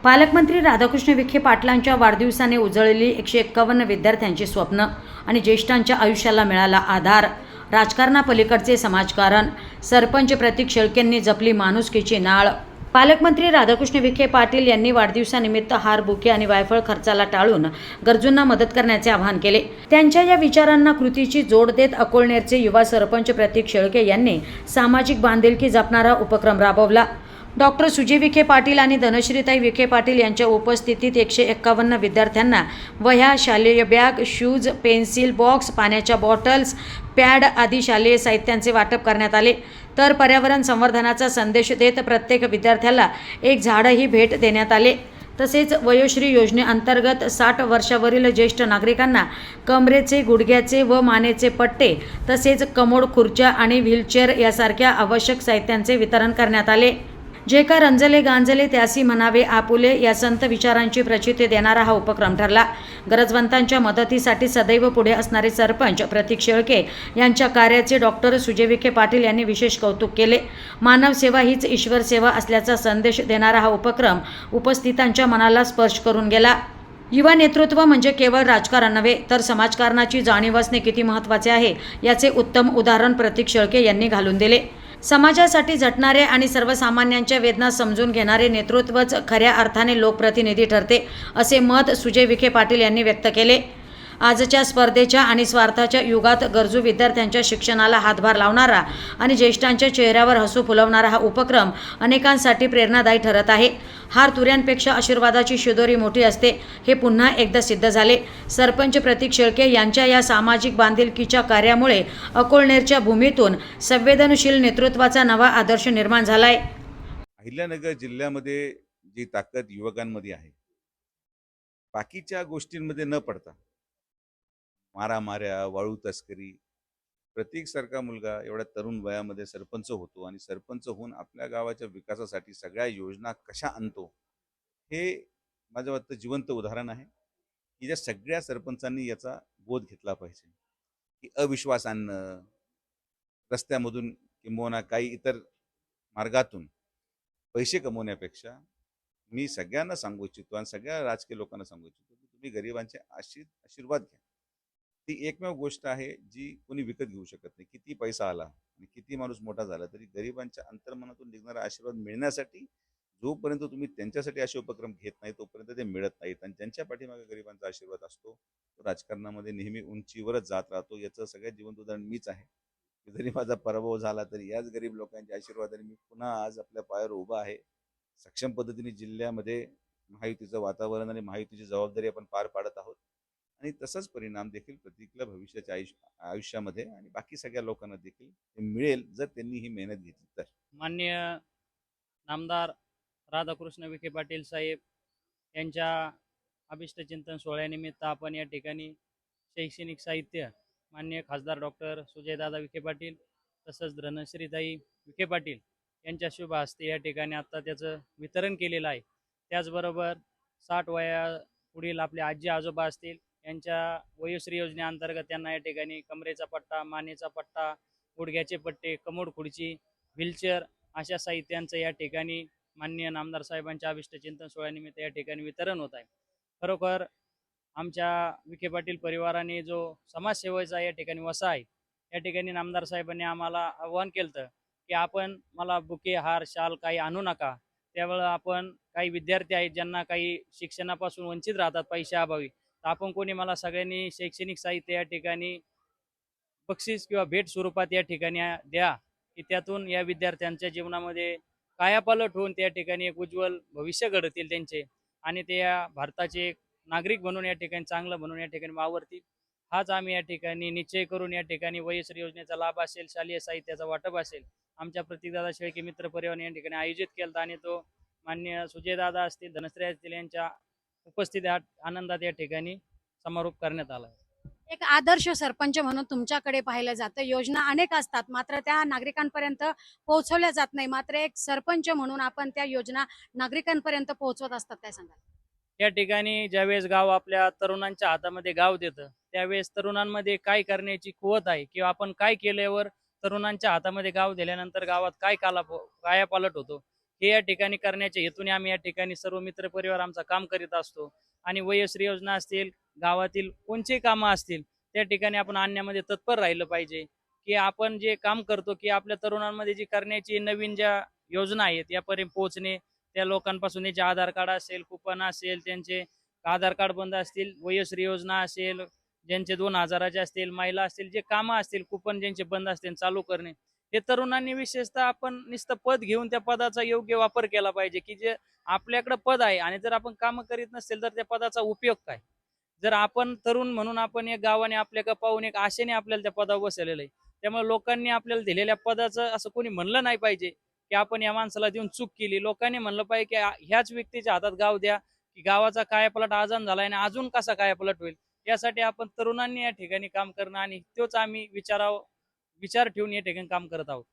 पालकमंत्री राधाकृष्ण विखे पाटलांच्या वाढदिवसाने उजळलेली 151 विद्यार्थ्यांची स्वप्न आणि ज्येष्ठांच्या आयुष्याला मिळाला आधार. राजकारणापलीकडचे समाजकारण. सरपंच प्रतीक शेळकेंनी जपली माणुसकीची नाळ. पालकमंत्री राधाकृष्ण विखे पाटील यांनी वाढदिवसानिमित्त हार, बुके आणि वायफळ खर्चाला टाळून गरजूंना मदत करण्याचे आवाहन केले. त्यांच्या या विचारांना कृतीची जोड देत अकोळनेरचे युवा सरपंच प्रतीक शेळके यांनी सामाजिक बांधिलकी जपणारा उपक्रम राबवला. डॉक्टर सुजय विखे पाटील आणि धनश्रीताई विखे पाटील यांच्या उपस्थितीत 151 विद्यार्थ्यांना वह्या, शालेय बॅग, शूज, पेन्सिल बॉक्स, पाण्याच्या बॉटल्स, पॅड आदी शालेय साहित्यांचे वाटप करण्यात आले. तर पर्यावरण संवर्धनाचा संदेश देत प्रत्येक विद्यार्थ्याला एक झाडही भेट देण्यात आले. तसेच वयोश्री योजनेअंतर्गत 60 वर्षावरील ज्येष्ठ नागरिकांना कमरेचे, गुडघ्याचे व मानेचे पट्टे तसेच कमोड, खुर्च्या आणि व्हीलचेअर यासारख्या आवश्यक साहित्यांचे वितरण करण्यात आले. जे का रंजले गांजले त्यासी म्हणावे आपुले या संत विचारांची प्रचिती देणारा हा उपक्रम ठरला. गरजवंतांच्या मदतीसाठी सदैव पुढे असणारे सरपंच प्रतीक शेळके यांच्या कार्याचे डॉक्टर सुजय विखे पाटील यांनी विशेष कौतुक केले. मानव सेवा हीच ईश्वर सेवा असल्याचा संदेश देणारा हा उपक्रम उपस्थितांच्या मनाला स्पर्श करून गेला. युवा नेतृत्व म्हणजे केवळ राजकारण नव्हे तर समाजकारणाची जाणीव असणे किती महत्त्वाचे आहे याचे उत्तम उदाहरण प्रतीक शेळके यांनी घालून दिले. समाजासाठी झटणारे आणि सर्वसामान्यांच्या वेदना समजून घेणारे नेतृत्वच खऱ्या अर्थाने लोकप्रतिनिधी ठरते, असे मत सुजय विखे पाटील यांनी व्यक्त केले. आजच्या स्पर्धेच्या आणि स्वार्थाच्या युगात गरजू विद्यार्थ्यांच्या शिक्षणाला हातभार लावणारा आणि ज्येष्ठांच्या चेहऱ्यावर हसू फुलवणारा हा उपक्रम अनेकांसाठी प्रेरणादायी ठरत आहे. हार तुऱ्यांपेक्षा आशीर्वादाची शिदोरी मोठी असते, हे पुन्हा एकदा सिद्ध झाले. सरपंच प्रतीक शेळके यांच्या या सामाजिक बांधिलकीच्या कार्यामुळे अकोळनेरच्या भूमीतून संवेदनशील नेतृत्वाचा नवा आदर्श निर्माण झालाय. अहिल्यानगर जिल्ह्यामध्ये जी ताकद युवकांमध्ये आहे, बाकीच्या गोष्टींमध्ये न पडता मारामाऱ्या, वाळू तस्करी, प्रतीकसारखा मुलगा एवढ्या तरुण वयामध्ये सरपंच होतो आणि सरपंच होऊन आपल्या गावाच्या विकासासाठी सगळ्या योजना कशा आणतो, हे माझं वाटतं जिवंत उदाहरण आहे की ज्या सगळ्या सरपंचांनी याचा बोध घेतला पाहिजे. की अविश्वास आणणं, रस्त्यामधून किंबहुना काही इतर मार्गातून पैसे कमवण्यापेक्षा मी सगळ्यांना सांगू इच्छितो आणि सगळ्या राजकीय लोकांना सांगू इच्छितो की तुम्ही गरिबांचे आशीर्वाद घ्या. ती एकमेव गोष्ट आहे जी कोणी विकत घेऊ शकत नाही. किती पैसा आला आणि किती माणूस मोठा झाला तरी गरिबांच्या अंतर्मनातून निघणारा आशीर्वाद मिळण्यासाठी जोपर्यंत तुम्ही त्यांच्यासाठी असे उपक्रम घेत नाही तोपर्यंत ते मिळत नाहीत. आणि ज्यांच्या पाठीमागे गरिबांचा आशीर्वाद असतो तो राजकारणामध्ये नेहमी उंचीवरच जात राहतो. याचं सगळ्यात जिवंत उदाहरण मीच आहे. जरी माझा पराभव झाला तरी याच गरीब लोकांच्या आशीर्वादाने मी पुन्हा आज आपल्या पायावर उभा आहे. सक्षम पद्धतीने जिल्ह्यामध्ये महायुतीचं वातावरण आणि महायुतीची जबाबदारी आपण पार पाडत आहोत आणि तसाच परिणाम देखील प्रतीकला भविष्याच्या आयुष्यामध्ये आणि बाकी सगळ्या लोकांना देखील मिळेल जर त्यांनी ही मेहनत घेतली तर. माननीय नामदार राधाकृष्ण विखे पाटील साहेब यांच्या अभिष्टचिंतन सोहळ्यानिमित्त आपण या ठिकाणी शैक्षणिक साहित्य माननीय खासदार डॉक्टर सुजयदादा विखे पाटील तसंच धनश्रीताई विखे पाटील यांच्या शुभ हस्ते या ठिकाणी आत्ता त्याचं वितरण केलेलं आहे. त्याचबरोबर 60 वया पुढील आपले आजी आजोबा असतील यांच्या वयोश्री योजनेअंतर्गत त्यांना या ठिकाणी कमरेचा पट्टा, मानेचा पट्टा, गुडघ्याचे पट्टे, कमोड खुर्ची, व्हीलचेअर अशा साहित्यांचं या ठिकाणी माननीय नामदार साहेबांच्या अभिष्टचिंतन सोहळ्यानिमित्त या ठिकाणी वितरण होत आहे. खरोखर आमच्या विखे पाटील परिवाराने जो समाजसेवेचा या ठिकाणी वसा आहे, या ठिकाणी नामदार साहेबांनी आम्हाला आव्हान केलं की आपण मला बुके, हार, शाल काही आणू नका. त्यावेळेला आपण काही विद्यार्थी आहेत ज्यांना काही शिक्षणापासून वंचित राहतात पैशाअभावी, तर आपण कोणी मला सगळ्यांनी शैक्षणिक साहित्य या ठिकाणी बक्षीस किंवा भेट स्वरूपात या ठिकाणी द्या की त्यातून या विद्यार्थ्यांच्या जीवनामध्ये कायापालट होऊन त्या ठिकाणी एक उज्ज्वल भविष्य घडतील त्यांचे आणि ते या भारताचे एक नागरिक बनून या ठिकाणी चांगलं बनून या ठिकाणी वावरतील. हाच आम्ही या ठिकाणी निश्चय करून या ठिकाणी वयश्री योजनेचा लाभ असेल, शालेय साहित्याचा वाटप असेल, आमच्या प्रतीकदादा शेळके मित्र परिवार या ठिकाणी आयोजित केला आणि तो माननीय सुजयदादा असतील, धनश्री असतील यांच्या उपस्थितीत आनंदात या ठिकाणी समारोप करण्यात आला. एक आदर्श सरपंच म्हणून तुमच्याकडे पाहिलं जातं. योजना अनेक असतात मात्र त्या नागरिकांपर्यंत पोहोचवल्या जात नाही. मात्र एक सरपंच म्हणून आपण त्या योजना नागरिकांपर्यंत पोहोचवत असतात, काय सांगाल? या ठिकाणी ज्यावेळेस गाव आपल्या तरुणांच्या हातामध्ये गाव देतं त्यावेळेस तरुणांमध्ये काय करण्याची कुवत आहे किंवा आपण काय केल्यावर तरुणांच्या हातामध्ये गाव दिल्यानंतर गावात काय कायापालट होतो हे या ठिकाणी करण्याच्या हेतूने आम्ही या ठिकाणी सर्व मित्र परिवार आमचा काम करीत असतो. आणि वयश्री योजना असतील, गावातील कोणतेही कामं असतील, त्या ठिकाणी आपण आणण्यामध्ये तत्पर राहिलं पाहिजे. की आपण जे काम करतो की आपल्या तरुणांमध्ये जी करण्याची नवीन ज्या योजना आहेत यापर्यंत पोहोचणे, त्या लोकांपासून त्यांचे आधार कार्ड असेल, कुपन असेल, त्यांचे आधार कार्ड बंद असतील, वयश्री योजना असेल, ज्यांचे 2000चे असतील, महिला असतील, जे कामं असतील, कुपन ज्यांचे बंद असतील चालू करणे. हे तरुणांनी विशेषतः आपण नुसतं पद घेऊन त्या पदाचा योग्य वापर केला पाहिजे. की जे आपल्याकडे पद आहे आणि जर आपण कामं करीत नसेल तर त्या पदाचा उपयोग काय? जर आपण तरुण म्हणून आपण एक गावाने आपल्याकडे पाहून एक आशेने आपल्याला त्या पदावर बसवलेलं आहे. त्यामुळे लोकांनी आपल्याला दिलेल्या पदाचं असं कोणी म्हणलं नाही पाहिजे की आपण या माणसाला देऊन चूक केली. लोकांनी म्हणलं पाहिजे की ह्याच व्यक्तीच्या हातात गाव द्या, की गावाचा कायापालट आजून झालाय आणि अजून कसा कायापालट होईल. यासाठी आपण तरुणांनी या ठिकाणी काम करणं आणि तोच आम्ही विचार ठेवून या ठिकाणी काम करत आहोत.